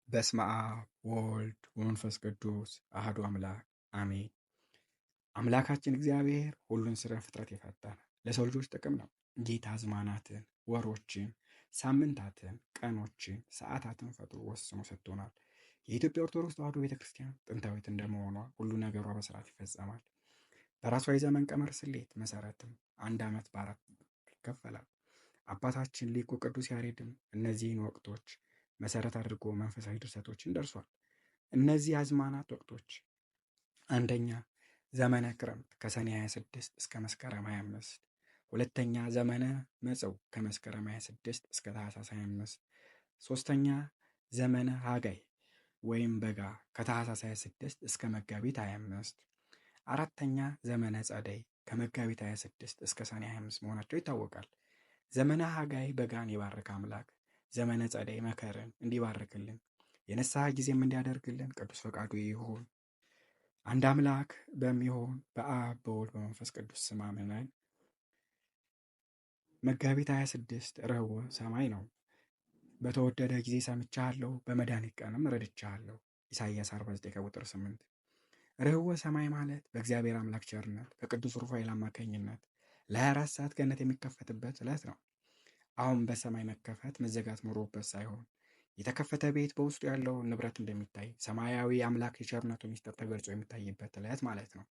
በስመ አብ ወወልድ ወመንፈስ ቅዱስ አሐዱ አምላክ አሜን። አምላካችን እግዚአብሔር ሁሉን ስለ ፍጥረት የፈጠረ ለሰው ልጆች ጥቅም ነው። ጌታ ዘመናትን፣ ወሮችን፣ ሳምንታትን፣ ቀኖችን፣ ሰዓታትን ፈጥሮ ወስኖ ሰጥቶናል። የኢትዮጵያ ኦርቶዶክስ ተዋሕዶ ቤተክርስቲያን ጥንታዊት እንደመሆኗ ሁሉ ነገሯ በስርዓት ይፈጸማል። በራሷ የዘመን ቀመር ስሌት መሰረትም አንድ ዓመት በአራት ይከፈላል። አባታችን ሊቁ ቅዱስ ያሬድም እነዚህን ወቅቶች መሰረት አድርጎ መንፈሳዊ ድርሰቶችን ደርሷል። እነዚህ አዝማናት ወቅቶች አንደኛ ዘመነ ክረምት ከሰኔ 26 እስከ መስከረም 25፣ ሁለተኛ ዘመነ መጸው ከመስከረም 26 እስከ ታኅሳስ 25፣ ሶስተኛ ዘመነ ሐጋይ ወይም በጋ ከታኅሳስ 26 እስከ መጋቢት 25፣ አራተኛ ዘመነ ጸደይ ከመጋቢት 26 እስከ ሰኔ 25 መሆናቸው ይታወቃል። ዘመነ ሐጋይ በጋን የባረከ አምላክ ዘመነ ጸደይ መከርን እንዲባርክልን የንስሐ ጊዜም እንዲያደርግልን ቅዱስ ፈቃዱ ይሁን። አንድ አምላክ በሚሆን በአብ በወልድ በመንፈስ ቅዱስ ስም አምነን መጋቢት 26 ረቡዕ ሰማይ ነው። በተወደደ ጊዜ ሰምቻለሁ፣ በመድኃኒት ቀንም ረድቻለሁ። ኢሳይያስ 49 ቁጥር 8። ረቡዕ ሰማይ ማለት በእግዚአብሔር አምላክ ቸርነት በቅዱስ ሩፋኤል አማካኝነት ለ24 ሰዓት ገነት የሚከፈትበት ዕለት ነው። አሁን በሰማይ መከፈት መዘጋት ኖሮበት ሳይሆን የተከፈተ ቤት በውስጡ ያለው ንብረት እንደሚታይ ሰማያዊ አምላክ የቸርነቱ ሚስጥር ተገልጾ የሚታይበት ዕለት ማለት ነው።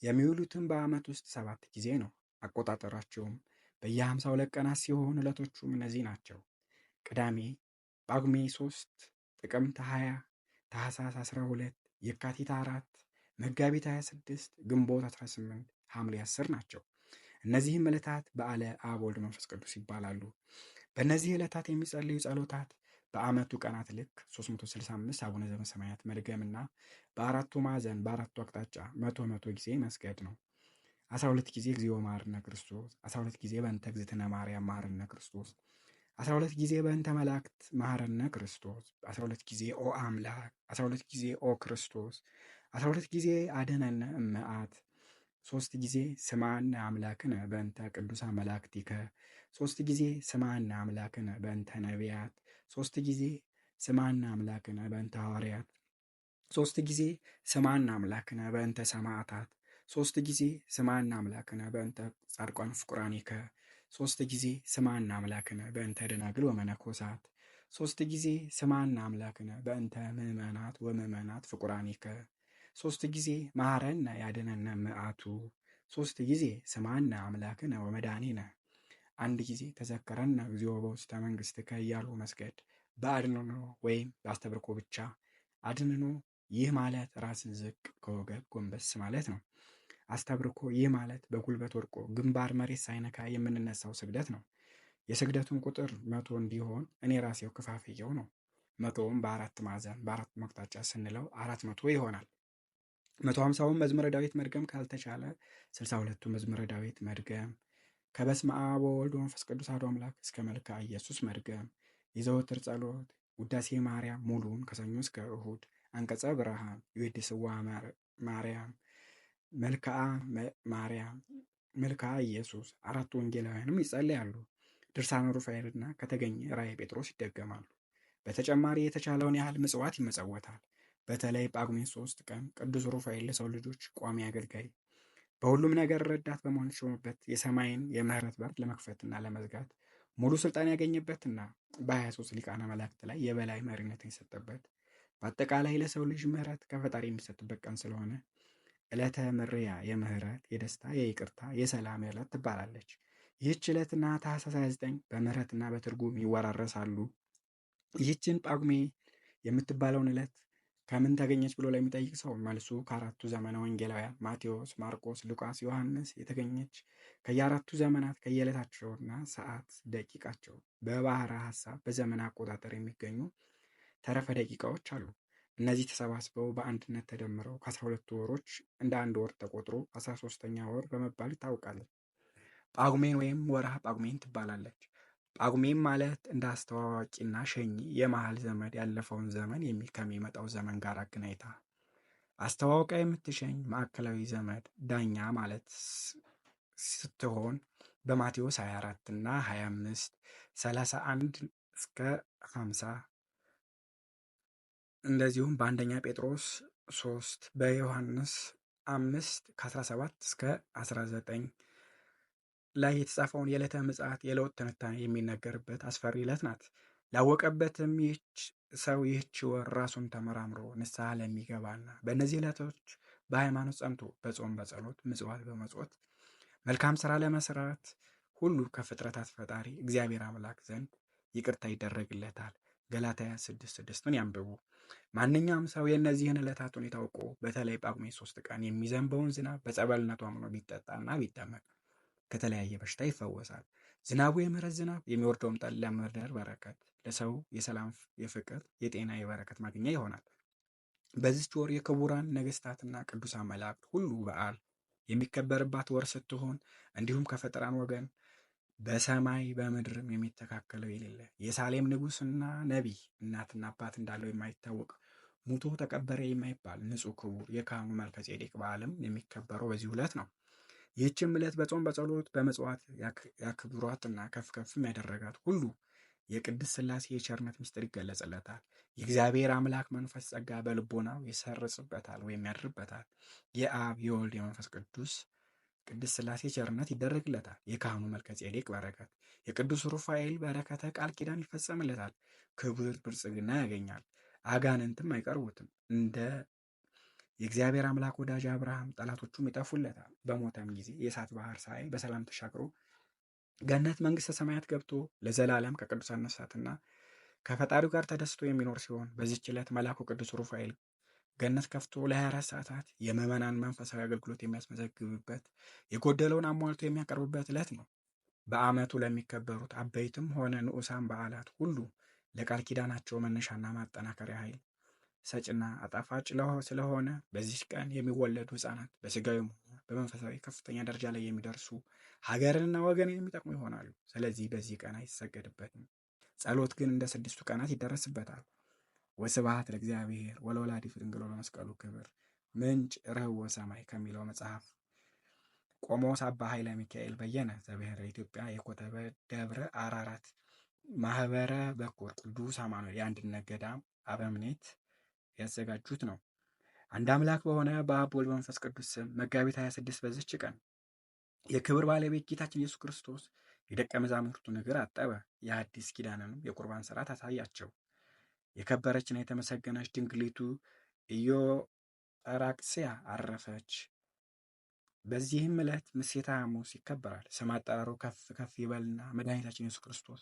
የሚውሉትም በዓመት ውስጥ 7 ጊዜ ነው። አቆጣጠራቸውም በየ52 ቀናት ሲሆን ዕለቶቹም እነዚህ ናቸው። ቅዳሜ ጳጉሜ 3፣ ጥቅምት 20፣ ታኅሳስ 12፣ የካቲት 4፣ መጋቢት 26፣ ግንቦት 18፣ ሐምሌ 10 ናቸው። እነዚህም ዕለታት በዓለ አብ ወልድ መንፈስ ቅዱስ ይባላሉ። በእነዚህ ዕለታት የሚጸልዩ ጸሎታት በዓመቱ ቀናት ልክ 365 አቡነ ዘበሰማያት መድገምና በአራቱ ማዕዘን በአራቱ አቅጣጫ መቶ ጊዜ መስገድ ነው። 12 ጊዜ እግዚኦ መሐረነ ክርስቶስ፣ 12 ጊዜ በእንተ እግዝእትነ ማርያም መሐረነ ክርስቶስ፣ 12 ጊዜ በእንተ መላእክት መሐረነ ክርስቶስ፣ 12 ጊዜ ኦ አምላክ፣ 12 ጊዜ ኦ ክርስቶስ፣ 12 ጊዜ አድኅነነ እመዓት፣ 3 ጊዜ ስምዐነ አምላክነ በእንተ ቅዱሳን መላእክቲከ፣ 3 ጊዜ ስምዐነ አምላክነ በእንተ ነቢያት፣ 3 ጊዜ ስምዐነ አምላክነ በእንተ ሐዋርያት፣ 3 ጊዜ ስምዐነ አምላክነ በእንተ ሰማዕታት፣ 3 ጊዜ ስምዐነ አምላክነ በእንተ ጻድቃን ፍቁራኒከ፣ 3 ጊዜ ስምዐነ አምላክነ በእንተ ደናግል ወመነኮሳት፣ 3 ጊዜ ስምዐነ አምላክነ በእንተ ምእመናት ወምእመናት ፍቁራኒከ፣ 3 ጊዜ መሐረነ ያድኅነነ እምአቱ፣ 3 ጊዜ ስምዐነ አምላክነ ወመድኃኒነ፣ 1 ጊዜ ተዘከረነ እግዚኦ በውስተ መንግሥትከ እያሉ መስገድ በአድንኖ ወይም በአስተብርኮ ብቻ። አድንኖ ይህ ማለት ራስን ዝቅ ከወገብ ጎንበስ ማለት ነው። አስተብርኮ ይህ ማለት በጉልበት ወድቆ ግንባር መሬት ሳይነካ የምንነሳው ስግደት ነው። የስግደቱን ቁጥር 100 እንዲሆን እኔ ራሴው ክፋፍየው ነው። 100ውን በአራት ማዕዘን በአራት አቅጣጫ ስንለው 400 ይሆናል። 150ውን መዝሙረ ዳዊት መድገም ካልተቻለ 62ቱ መዝሙረ ዳዊት መድገም፣ ከበስመ አብ ወወልድ ወመንፈስ ቅዱስ አሐዱ አምላክ እስከ መልክዓ ኢየሱስ መድገም፣ የዘወትር ጸሎት ውዳሴ ማርያም ሙሉን ከሰኞ እስከ እሁድ፣ አንቀጸ ብርሃን፣ የወድስዋ ማርያም፣ መልክዓ ማርያም፣ መልክዓ ኢየሱስ፣ አራቱ ወንጌላውያንም ይጸልያሉ። ድርሳነ ሩፋኤልና ከተገኘ ራእየ ጴጥሮስ ይደገማሉ። በተጨማሪ የተቻለውን ያህል ምጽዋት ይመጸወታል። በተለይ ጳጉሜን 3 ቀን ቅዱስ ሩፋኤል ለሰው ልጆች ቋሚ አገልጋይ በሁሉም ነገር ረዳት በመሆን የተሾመበት የሰማይን የምህረት በር ለመክፈትና ለመዝጋት ሙሉ ስልጣን ያገኘበትና በ23 ሊቃነ መላእክት ላይ የበላይ መሪነትን የሰጠበት በአጠቃላይ ለሰው ልጅ ምህረት ከፈጣሪ የሚሰጥበት ቀን ስለሆነ ዕለተ ምርያ የምህረት፣ የደስታ፣ የይቅርታ፣ የሰላም ዕለት ትባላለች። ይህች ዕለትና ታኅሳስ 29 በምህረትና በትርጉም ይወራረሳሉ። ይህችን ጳጉሜ የምትባለውን ዕለት ከምን ተገኘች ብሎ ለሚጠይቅ ሰው መልሱ ከአራቱ ዘመነ ወንጌላውያን ማቴዎስ፣ ማርቆስ፣ ሉቃስ፣ ዮሐንስ የተገኘች ከየአራቱ ዘመናት ከየዕለታቸውና ሰዓት ደቂቃቸው በባሕረ ሐሳብ በዘመን አቆጣጠር የሚገኙ ተረፈ ደቂቃዎች አሉ። እነዚህ ተሰባስበው በአንድነት ተደምረው ከ12ቱ ወሮች እንደ አንድ ወር ተቆጥሮ 13ኛ ወር በመባል ይታወቃለች። ጳጉሜን ወይም ወርሃ ጳጉሜን ትባላለች። ጳጉሜን ማለት እንደ አስተዋዋቂና ሸኚ የመሃል ዘመድ ያለፈውን ዘመን ከሚመጣው ዘመን ጋር አገናኝታ አስተዋውቃ የምትሸኝ ማዕከላዊ ዘመድ ዳኛ ማለት ስትሆን በማቴዎስ 24 እና 25 31 እስከ 50 እንደዚሁም በአንደኛ ጴጥሮስ 3 በዮሐንስ 5:17 እስከ 19 ላይ የተጻፈውን የዕለተ ምጽአት የለውጥ ትንታኔ የሚነገርበት አስፈሪ ዕለት ናት። ላወቀበትም ይህች ወር ራሱን ተመራምሮ ንስሐ ለሚገባና በእነዚህ ዕለቶች በሃይማኖት ጸንቶ በጾም በጸሎት ምጽዋት በመጾት መልካም ስራ ለመስራት ሁሉ ከፍጥረታት ፈጣሪ እግዚአብሔር አምላክ ዘንድ ይቅርታ ይደረግለታል። ገላትያ 6:6ን ያንብቡ። ማንኛውም ሰው የእነዚህን ዕለታት ሁኔታ አውቆ በተለይ ጳጉሜ 3 ቀን የሚዘንበውን ዝናብ በጸበልነቱ አምኖ ቢጠጣና ቢጠመቅ ከተለያየ በሽታ ይፈወሳል። ዝናቡ የምሕረት ዝናብ፣ የሚወርደውም ጠል ለምድር በረከት፣ ለሰው የሰላም፣ የፍቅር፣ የጤና፣ የበረከት ማግኛ ይሆናል። በዚች ወር የክቡራን ነገስታትና ቅዱሳን መላእክት ሁሉ በዓል የሚከበርባት ወር ስትሆን እንዲሁም ከፈጠራን ወገን በሰማይ በምድርም የሚተካከለው የሌለ የሳሌም ንጉሥና ነቢይ እናትና አባት እንዳለው የማይታወቅ ሙቶ ተቀበረ የማይባል ንጹሕ ክቡር የካህኑ መልከጼዴቅ በዓልም የሚከበረው በዚህ ዕለት ነው። ይህችም ዕለት በጾም በጸሎት በመጽዋት ያክብሯትና ከፍ ከፍም ያደረጋት ሁሉ የቅድስት ሥላሴ የቸርነት ምስጢር ይገለጽለታል። የእግዚአብሔር አምላክ መንፈስ ጸጋ በልቦናው ይሰርጽበታል ወይም ያድርበታል። የአብ የወልድ የመንፈስ ቅዱስ ቅድስት ሥላሴ ቸርነት ይደረግለታል። የካህኑ መልከጼዴቅ በረከት፣ የቅዱስ ሩፋኤል በረከተ ቃል ኪዳን ይፈጸምለታል። ክብር ብልጽግና ያገኛል። አጋንንትም አይቀርቡትም። እንደ የእግዚአብሔር አምላክ ወዳጅ አብርሃም ጠላቶቹም ይጠፉለታል። በሞተም ጊዜ የእሳት ባህር ሳይ በሰላም ተሻግሮ ገነት መንግስተ ሰማያት ገብቶ ለዘላለም ከቅዱሳን ነፍሳትና ከፈጣሪው ጋር ተደስቶ የሚኖር ሲሆን በዚህች ዕለት መልአኩ ቅዱስ ሩፋኤል ገነት ከፍቶ ለ24 ሰዓታት የምዕመናን መንፈሳዊ አገልግሎት የሚያስመዘግብበት የጎደለውን አሟልቶ የሚያቀርብበት ዕለት ነው። በዓመቱ ለሚከበሩት አበይትም ሆነ ንዑሳን በዓላት ሁሉ ለቃል ኪዳናቸው መነሻና ማጠናከሪያ ኃይል ሰጭና አጣፋጭ ስለሆነ በዚህ ቀን የሚወለዱ ሕፃናት በስጋዊም ሆነ በመንፈሳዊ ከፍተኛ ደረጃ ላይ የሚደርሱ ሀገርንና ወገንን የሚጠቅሙ ይሆናሉ። ስለዚህ በዚህ ቀን አይሰገድበትም። ጸሎት ግን እንደ 6ቱ ቀናት ይደረስበታል። ወስብሐት ለእግዚአብሔር ወለወላዲቱ ድንግል ወለመስቀሉ ክብር። ምንጭ ረኅወ ሰማይ ከሚለው መጽሐፍ። ቆሞስ አባ ኃይለ ሚካኤል በየነ ዘብሔረ ኢትዮጵያ የኮተበ ደብረ አራራት ማህበረ በኩር ቅዱስ አማኑኤል የአንድነት ገዳም አበምኔት ያዘጋጁት ነው። አንድ አምላክ በሆነ በአብ ወልድ መንፈስ ቅዱስ ስም መጋቢት 26 በዚች ቀን የክብር ባለቤት ጌታችን ኢየሱስ ክርስቶስ የደቀ መዛሙርቱን እግር አጠበ። የአዲስ ኪዳንንም የቁርባን ሥርዓት አሳያቸው። የከበረችና የተመሰገነች ድንግሊቱ ኢዮጵራክስያ አረፈች። በዚህም ዕለት ምሴተ ሐሙስ ይከበራል። ስም አጠራሩ ከፍ ከፍ ይበልና መድኃኒታችን ኢየሱስ ክርስቶስ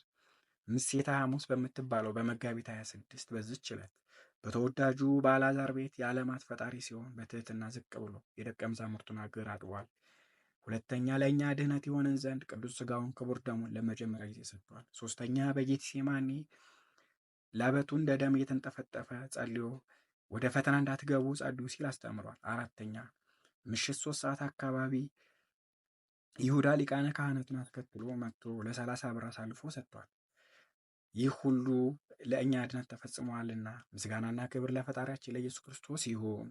ምሴተ ሐሙስ በምትባለው በመጋቢት 26 በዚች ዕለት በተወዳጁ በአልዓዛር ቤት የዓለማት ፈጣሪ ሲሆን በትህትና ዝቅ ብሎ የደቀ መዛሙርቱን እግር አጥቧል። ሁለተኛ ለእኛ ድህነት የሆንን ዘንድ ቅዱስ ሥጋውን ክቡር ደሙን ለመጀመሪያ ጊዜ ሰጥቷል። ሶስተኛ በጌቴሴማኒ ላበቱ እንደ ደም እየተንጠፈጠፈ ጸልዮ ወደ ፈተና እንዳትገቡ ጸልዩ ሲል አስተምሯል። አራተኛ ምሽት 3 ሰዓት አካባቢ ይሁዳ ሊቃነ ካህናቱን አስከትሎ መጥቶ ለ30 ብር አሳልፎ ሰጥቷል። ይህ ሁሉ ለእኛ ድነት ተፈጽሟልና ምስጋናና ክብር ለፈጣሪያችን ለኢየሱስ ክርስቶስ ይሁን።